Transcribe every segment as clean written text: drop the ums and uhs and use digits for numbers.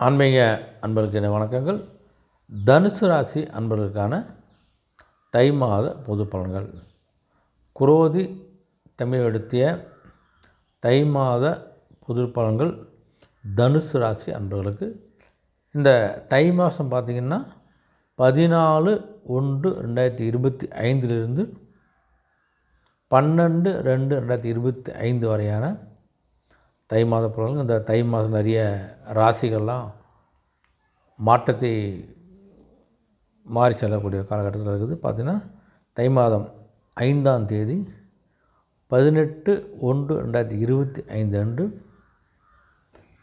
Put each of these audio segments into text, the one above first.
ஆன்மீக அன்பர்களுக்கு என வணக்கங்கள். தனுசு ராசி அன்பர்களுக்கான தை மாத பொது பலன்கள். குரோதி தமிழ் எடுத்திய தை மாத பொது பலன்கள் தனுசு ராசி அன்பர்களுக்கு. இந்த தை மாதம் பார்த்திங்கன்னா 14/1/2025 12/2/2025 வரையான தை மாத பலன்கள். இந்த தை மாதம் நிறைய ராசிகள்லாம் மாற்றத்தை மாறி செல்லக்கூடிய காலகட்டத்தில் இருக்குது. பார்த்திங்கன்னா தை மாதம் 5ஆம் தேதி 18/1/2025 அன்று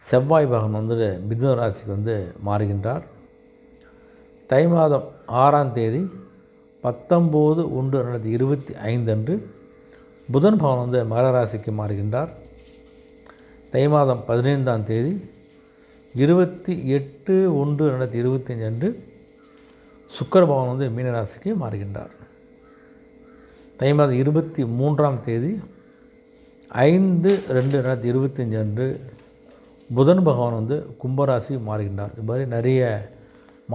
செவ்வாய் பகவான் மிதுன ராசிக்கு மாறுகின்றார். தை மாதம் 6ஆம் தேதி 19/1/2025 அன்று புதன் பகவான் மகர ராசிக்கு மாறுகின்றார். தை மாதம் 15ஆம் தேதி 28/1/2025 அன்று சுக்கிர பகவான் மீன ராசிக்கு மாறுகின்றார். தை மாதம் 23ஆம் தேதி 5/2/2025 அன்று புதன் பகவான் கும்பராசி மாறுகின்றார். இது மாதிரி நிறைய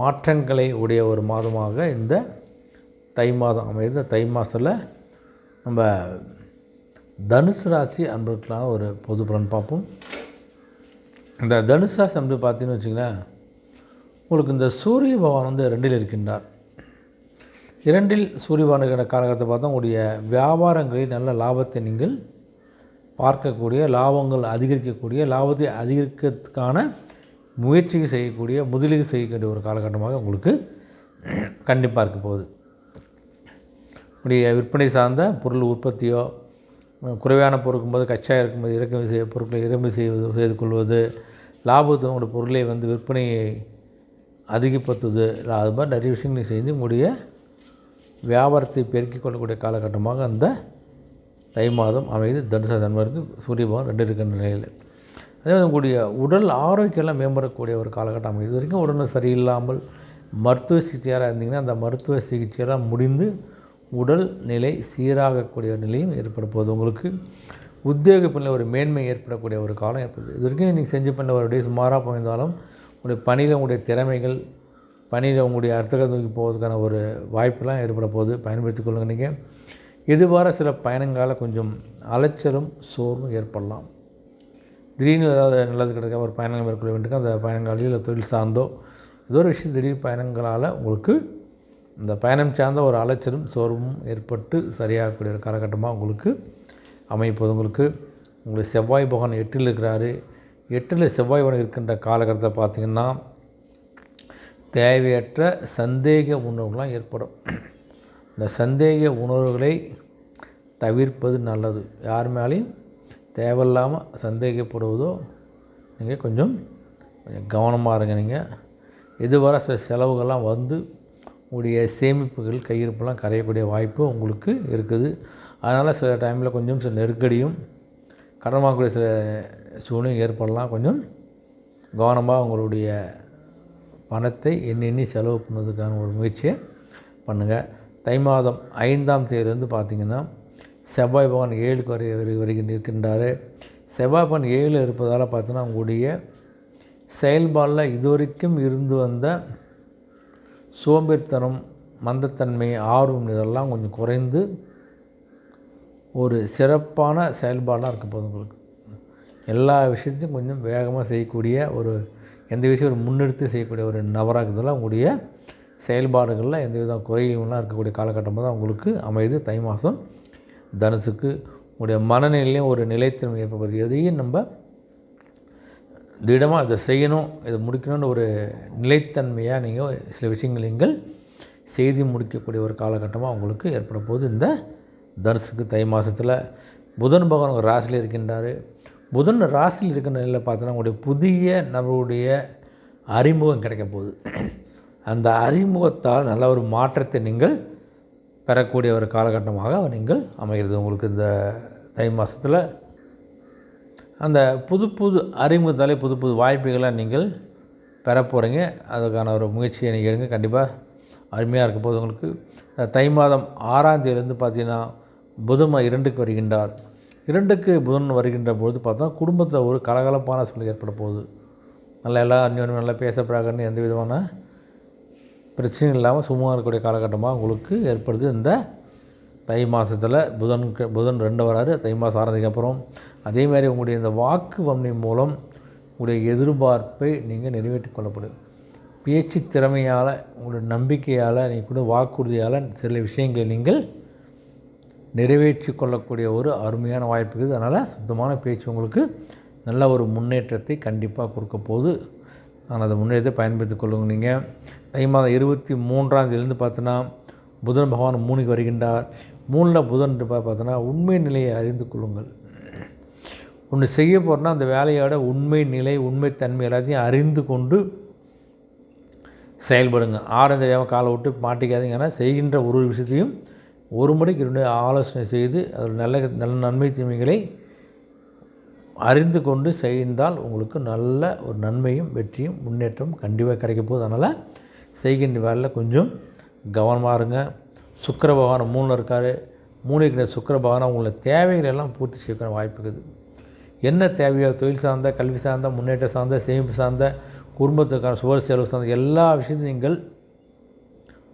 மாற்றங்களை உடைய ஒரு மாதமாக இந்த தை மாதம் அமைது. தை மாதத்தில் நம்ம தனுசு ராசி அன்பர்களுக்கான ஒரு பொது பலன் பார்ப்போம். இந்த தனுசு ராசி அன்பு பார்த்தீங்கன்னு வச்சிங்களேன், உங்களுக்கு இந்த சூரிய பகவான் 2இல் இருக்கின்றார். 2இல் சூரிய பகவான் இருக்கிற காலகட்டத்தை பார்த்தா உங்களுடைய வியாபாரங்களில் நல்ல லாபத்தை நீங்கள் பார்க்கக்கூடிய, லாபங்கள் அதிகரிக்கக்கூடிய, லாபத்தை அதிகரிக்கிறதுக்கான முயற்சிகள் செய்யக்கூடிய, முதலீடு செய்யக்கூடிய ஒரு காலகட்டமாக உங்களுக்கு கண்டிப்பாக இருக்க போகுது. உடைய விற்பனை சார்ந்த பொருள் உற்பத்தியோ, குறைவான பொருட்கும்போது கச்சா இருக்கும்போது இறக்குமதி செய்ய பொருட்களை இறக்குமதி செய்து கொள்வது, லாபத்தை உங்களுடைய பொருளை விற்பனையை அதிகப்படுத்துவது, அது மாதிரி நிறைய விஷயங்களை செய்து உங்களுடைய வியாபாரத்தை பெருக்கிக் கொள்ளக்கூடிய காலகட்டமாக அந்த தை மாதம் அமைது. தனுசு நண்பருக்கு சூரிய பகவான் 2 இருக்கின்ற நிலையில், அதே உங்களுடைய உடல் ஆரோக்கியம்லாம் மேம்படக்கூடிய ஒரு காலகட்டம் அமைது. இது வரைக்கும் உடல் சரியில்லாமல் மருத்துவ சிகிச்சையாக இருந்தீங்கன்னா அந்த மருத்துவ சிகிச்சையெல்லாம் முடிந்து உடல் நிலை சீராகக்கூடிய நிலையும் ஏற்பட போகுது. உங்களுக்கு உத்தியோக பணியில் ஒரு மேன்மை ஏற்படக்கூடிய ஒரு காலம் ஏற்படுது. இது வரைக்கும் நீங்கள் செஞ்ச பண்ண ஒரு டே சுமாராக போயிருந்தாலும் உங்களுடைய பணியில் உங்களுடைய திறமைகள், பணியில் உங்களுடைய அர்த்தத்தை தூக்கி போவதற்கான ஒரு வாய்ப்பெல்லாம் ஏற்பட போகுது. பயன்படுத்தி கொள்ளுங்கள். நீங்கள் எதிர்பார சில பயணங்களால் கொஞ்சம் அலைச்சலும் சோர்வும் ஏற்படலாம். திடீர்னு ஏதாவது நல்லது கிடைக்க ஒரு பயணங்கள் மேற்கொள்ள வேண்டியிருக்கும். அந்த பயணங்களில் இல்லை தொழில் சார்ந்தோ ஏதோ ஒரு விஷயம் திடீர் பயணங்களால் உங்களுக்கு இந்த பயணம் சார்ந்த ஒரு அலைச்சலும் சோர்வும் ஏற்பட்டு சரியாகக்கூடிய ஒரு காலகட்டமாக உங்களுக்கு அமைப்போது. உங்களுக்கு செவ்வாய் பகவான் 8இல் இருக்கிறாரு. 8இல் செவ்வாய் பகவான் இருக்கின்ற காலகட்டத்தை பார்த்திங்கன்னா தேவையற்ற சந்தேக உணர்வுகள்லாம் ஏற்படும். இந்த சந்தேக உணர்வுகளை தவிர்ப்பது நல்லது. யார் மேலேயும் தேவையில்லாமல் சந்தேகப்படுவதோ நீங்கள் கொஞ்சம் கவனமாக இருங்க. நீங்கள் இதுவரை சில செலவுகள்லாம் உங்களுடைய சேமிப்புகள் கையிருப்பெல்லாம் கரையக்கூடிய வாய்ப்பு உங்களுக்கு இருக்குது. அதனால் சில டைமில் கொஞ்சம் சில நெருக்கடியும் கடன் வாங்கக்கூடிய சில சூழ்நிலையும் ஏற்படலாம். கொஞ்சம் கவனமாக உங்களுடைய பணத்தை எண்ணி செலவு பண்ணுவதற்கான ஒரு முயற்சியை பண்ணுங்கள். தை மாதம் 5ஆம் தேதியிலேருந்து பார்த்திங்கன்னா செவ்வாய் பகவான் 7க்கு இருக்கின்றார். செவ்வாய் பகவான் 7 இருப்பதால் பார்த்தீங்கன்னா உங்களுடைய செயல்பாடில் இதுவரைக்கும் இருந்து வந்த சோம்பேறித்தனம், மந்தத்தன்மை, ஆர்வம் இதெல்லாம் கொஞ்சம் குறைந்து ஒரு சிறப்பான செயல்பாடாக இருக்க போகுது. உங்களுக்கு எல்லா விஷயத்தையும் கொஞ்சம் வேகமாக செய்யக்கூடிய ஒரு எந்த விஷயம் ஒரு முன்னெடுத்து செய்யக்கூடிய ஒரு நபராக இருக்கிறதுலாம் உங்களுடைய செயல்பாடுகளில் எந்தவித குறைகள்லாம் இருக்கக்கூடிய காலகட்டமாக தான் உங்களுக்கு அமைது. தை மாதம் தனுசுக்கு உங்களுடைய மனநிலையும் ஒரு நிலைத்தன்மை ஏற்படுது. எதையும் நம்ம திடமாக இதை செய்யணும், இதை முடிக்கணும்னு ஒரு நிலைத்தன்மையாக நீங்கள் சில விஷயங்கள் நீங்கள் செய்து முடிக்கக்கூடிய ஒரு காலகட்டமாக உங்களுக்கு ஏற்பட போகுது. இந்த தனுசுக்கு தை மாதத்தில் புதன் பகவான் ஒரு ராசியில் இருக்கின்றார். புதன் ராசியில் இருக்கிற நிலையில் பார்த்தோன்னா உங்களுடைய புதிய நபருடைய அறிமுகம் கிடைக்க போகுது. அந்த அறிமுகத்தால் நல்ல ஒரு மாற்றத்தை நீங்கள் பெறக்கூடிய ஒரு காலகட்டமாக நீங்கள் அமைகிறது. உங்களுக்கு இந்த தை மாதத்தில் அந்த புது அறிமுகத்தாலே புது வாய்ப்புகளை நீங்கள் பெற போகிறீங்க. அதுக்கான ஒரு முயற்சியை நீங்கள் எடுங்க. கண்டிப்பாக அருமையாக இருக்க போது. உங்களுக்கு தை மாதம் 6ஆம் தேதியிலேருந்து பார்த்திங்கன்னா புதன் 2க்கு வருகின்றார். 2க்கு புதன் வருகின்ற பொழுது பார்த்தா குடும்பத்தில் ஒரு கலகலப்பான சூழ்நிலை ஏற்பட போகுது. நல்லா எல்லாம் அந்யோன்யம் நல்லா பேசப்படாதுன்னு எந்த விதமான பிரச்சனையும் இல்லாமல் சும்மா இருக்கக்கூடிய காலகட்டமாக உங்களுக்கு ஏற்படுது. இந்த தை மாதத்தில் புதன் 2 வராரு. தை மாதம் ஆரம்பிக்கப்புறம் அதேமாதிரி உங்களுடைய இந்த வாக்கு வன்மை மூலம் உங்களுடைய எதிர்பார்ப்பை நீங்கள் நிறைவேற்றி கொள்ளப்படும். பேச்சு திறமையால், உங்களுடைய நம்பிக்கையால், நீங்கள் கூட வாக்குறுதியால் சில விஷயங்களை நீங்கள் நிறைவேற்றி கொள்ளக்கூடிய ஒரு அருமையான வாய்ப்பு இருக்குது. அதனால் சுத்தமான பேச்சு உங்களுக்கு நல்ல ஒரு முன்னேற்றத்தை கண்டிப்பாக கொடுக்க போகுது. ஆனால் அந்த முன்னேற்றத்தை பயன்படுத்தி கொள்ளுங்க. நீங்கள் தை மாதம் 23ஆம் தேதியிலேருந்து பார்த்தோன்னா புதன் பகவான் 3க்கு வருகின்றார். 3ல் புதன் பார்த்தோன்னா உண்மை நிலையை அறிந்து கொள்ளுங்கள். ஒன்று செய்ய போகிறோன்னா அந்த வேலையோட உண்மை நிலை, உண்மைத்தன்மை எல்லாத்தையும் அறிந்து கொண்டு செயல்படுங்க. ஆரம் தெரியாமல் காலை விட்டு மாட்டிக்காதீங்க. ஏன்னா செய்கின்ற ஒரு விஷயத்தையும் ஒரு முறைக்கு 2 ஆலோசனை செய்து அதில் நல்ல நன்மை தீமைகளை அறிந்து கொண்டு செய்தால் உங்களுக்கு நல்ல ஒரு நன்மையும் வெற்றியும் முன்னேற்றமும் கண்டிப்பாக கிடைக்க போகுது. அதனால் செய்கின்ற வேலையில் கொஞ்சம் கவனமாக இருங்க. சுக்கிர பகவான் 3ல் இருக்கார். 3க்கு சுக்கிர பகவான் உங்களை தேவைகளெல்லாம் பூர்த்தி செய்ய வாய்ப்பு இருக்குது. என்ன தேவையோ தொழில் சார்ந்த, கல்வி சார்ந்த, முன்னேற்றம் சார்ந்த, சேமிப்பு சார்ந்த, குடும்பத்துக்கான சுப செலவு சார்ந்த எல்லா விஷயத்தையும் நீங்கள்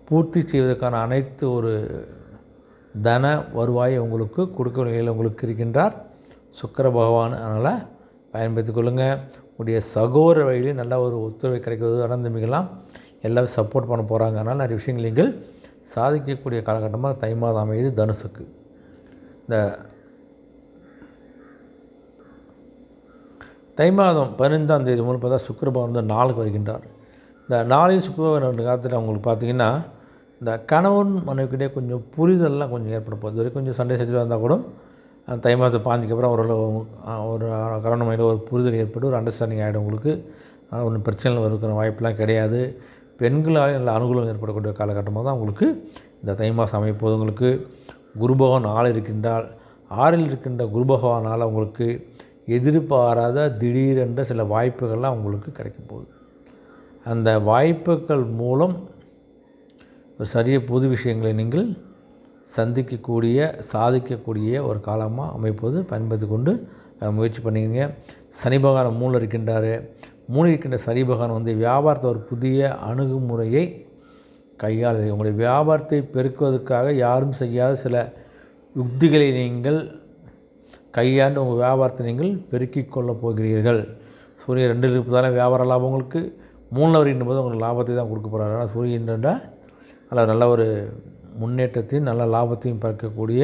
பூர்த்தி செய்வதற்கான அனைத்து ஒரு தன வருவாயை உங்களுக்கு கொடுக்க வகையில் உங்களுக்கு இருக்கின்றார் சுக்கிர பகவான். அதனால் பயன்படுத்திக் கொள்ளுங்கள். உங்களுடைய சகோதர வழியிலே நல்ல ஒரு ஒத்துழைப்பு கிடைக்கிறது. அனந்தமிகலாம் எல்லோரும் சப்போர்ட் பண்ண போகிறாங்க. அதனால் நிறைய விஷயங்கள் நீங்கள் சாதிக்கக்கூடிய காலகட்டமாக தை மாதம் அமையுது தனுசுக்கு. இந்த தை மாதம் 15ஆம் தேதி மூலம் பார்த்தா சுக்கிர பகவான் 4க்கு வருகின்றார். இந்த 4 சுக்கிரபகவான் காலத்தில் அவங்களுக்கு பார்த்திங்கன்னா இந்த கணவன் மனைவிக்கிட்டே கொஞ்சம் புரிதல்லாம் கொஞ்சம் ஏற்பட போகுது. இது வரைக்கும் கொஞ்சம் சண்டை செஞ்சு வந்தால் கூட அந்த தை மாதத்தை பாஞ்சிக்கப்புறம் ஒரு கணவன் மனைவியில் ஒரு புரிதல் ஏற்பட்டு ஒரு அண்டர்ஸ்டாண்டிங் ஆகிடும் உங்களுக்கு. ஆனால் ஒன்றும் பிரச்சனைகள் இருக்கிற வாய்ப்பெலாம் கிடையாது. பெண்களால் நல்ல அனுகூலம் ஏற்படக்கூடிய காலகட்டமாக தான் உங்களுக்கு இந்த தை மாதம் அமைப்போது. உங்களுக்கு குரு பகவான் 6 இருக்கின்றால் 6ல் இருக்கின்ற குரு பகவானால் உங்களுக்கு எதிர்பாராத திடீரென்ற சில வாய்ப்புகள்லாம் உங்களுக்கு கிடைக்க போகுது. அந்த வாய்ப்புகள் மூலம் ஒரு புது விஷயங்களை நீங்கள் சந்திக்கக்கூடிய, சாதிக்கக்கூடிய ஒரு காலமாக அமைப்போது. பயன்படுத்தி கொண்டு முயற்சி பண்ணிக்கங்க. சனி பகவான் 3ல் இருக்கின்றார். 3 இருக்கின்ற சனி பகவான் வியாபாரத்தை ஒரு புதிய அணுகுமுறையை கையாள உங்களுடைய வியாபாரத்தை பெருக்குவதற்காக யாரும் செய்யாத சில யுக்திகளை நீங்கள் கையாண்டு உங்கள் வியாபாரத்தை நீங்கள் பெருக்கிக் கொள்ளப் போகிறீர்கள். சூரியன் 2ல் இருப்பதான வியாபார லாபம் உங்களுக்கு 3ல் வருகின்ற போது உங்களுக்கு லாபத்தை தான் கொடுக்க போகிறார். ஆனால் சூரியன் அதில் நல்ல ஒரு முன்னேற்றத்தையும் நல்ல லாபத்தையும் பார்க்கக்கூடிய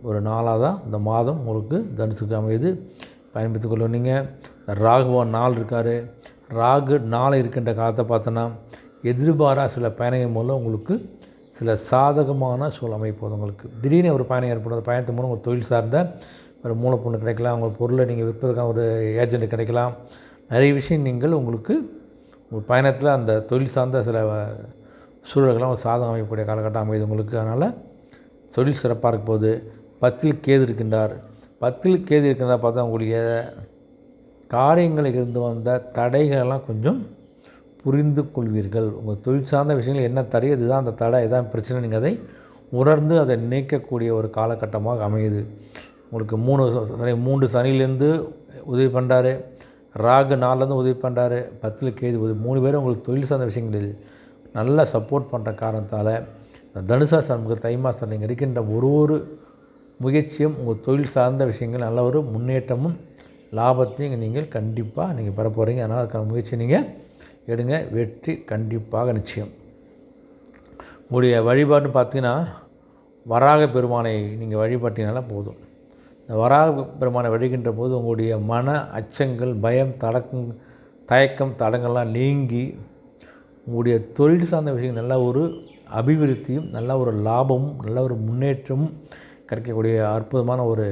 ஒரு நாளாக தான் இந்த மாதம் உங்களுக்கு தனுசுக்கு அமையுது. பயன்படுத்திக் கொள்ள. நீங்கள் ராகுவான் 4 இருக்கார். ராகு 4 இருக்கின்ற காலத்தை பார்த்தோன்னா எதிர்பாராத சில பயணங்கள் மூலம் உங்களுக்கு சில சாதகமான சூழல் அமைப்போது. உங்களுக்கு திடீர்னு ஒரு பயணம் ஏற்படும். அந்த பயணத்தின் மூலம் ஒரு தொழில் சார்ந்த ஒரு மூலப்பொருள் கிடைக்கலாம். உங்கள் பொருளை நீங்கள் விற்பதற்கான ஒரு ஏஜெண்ட் கிடைக்கலாம். நிறைய விஷயம் நீங்கள் உங்களுக்கு உங்கள் பயணத்தில் அந்த தொழில் சார்ந்த சில சூழல்கள்லாம் ஒரு சாதகம் அமைக்கக்கூடிய காலகட்டம் அமையுது உங்களுக்கு. அதனால் தொழில் சிறப்பாக இருக்க போது. 10ல் கேது இருக்கின்றார். 10ல் கேது இருக்கின்றா பார்த்தா உங்களுடைய காரியங்களில் இருந்து வந்த தடைகளெல்லாம் கொஞ்சம் புரிந்து கொள்வீர்கள். உங்கள் தொழில் சார்ந்த விஷயங்கள் என்ன தடை, இதுதான் அந்த தடை, இதுதான் பிரச்சனை, நீங்கள் அதை உணர்ந்து அதை நீக்கக்கூடிய ஒரு காலகட்டமாக அமையுது. உங்களுக்கு 3 சனிலேருந்து உதவி பண்ணுறாரு. ராகு 4லேருந்து உதவி பண்ணுறாரு. 10ல் கேது உதவி. 3 பேரும் உங்களுக்கு தொழில் சார்ந்த விஷயங்களில் நல்லா சப்போர்ட் பண்ணுற காரணத்தால் இந்த தனுசாசனம் தை மாதம் நீங்கள் இருக்கின்ற ஒரு முயற்சியும் உங்கள் தொழில் சார்ந்த விஷயங்கள் நல்ல ஒரு முன்னேற்றமும் லாபத்தையும் நீங்கள் கண்டிப்பாக பெற போகிறீங்க. அதனால் அதுக்கான முயற்சி நீங்கள் எடுங்க. வெற்றி கண்டிப்பாக நிச்சயம். உங்களுடைய வழிபாடுன்னு பார்த்தீங்கன்னா வராக பெருமானை நீங்கள் வழிபட்டினால போதும். இந்த வராக பெருமானை வழிகின்ற போது உங்களுடைய மன அச்சங்கள், பயம், தயக்கம், தடங்கள்லாம் நீங்கி உங்களுடைய தொழில் சார்ந்த விஷயங்கள் நல்ல ஒரு அபிவிருத்தியும் நல்ல ஒரு லாபமும் நல்ல ஒரு முன்னேற்றமும் கிடைக்கக்கூடிய அற்புதமான ஒரு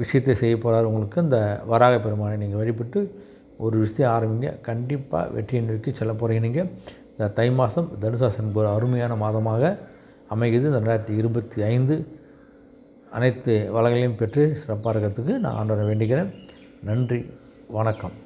விஷயத்தை செய்ய போகிறார். உங்களுக்கு இந்த வராக பெருமானை நீங்கள் வழிபட்டு ஒரு விஷயத்தை ஆரம்பிங்க. கண்டிப்பாக வெற்றியை நோக்கி செல்ல போகிறீங்க. நீங்கள் இந்த தை மாதம் தனுசாசன் ஒரு அருமையான மாதமாக அமைகிறது. இந்த 2025 அனைத்து வளங்களையும் பெற்று சிறப்பாக இருக்கிறதுக்கு நான் ஆண்டவரை வேண்டிக்கிறேன். நன்றி, வணக்கம்.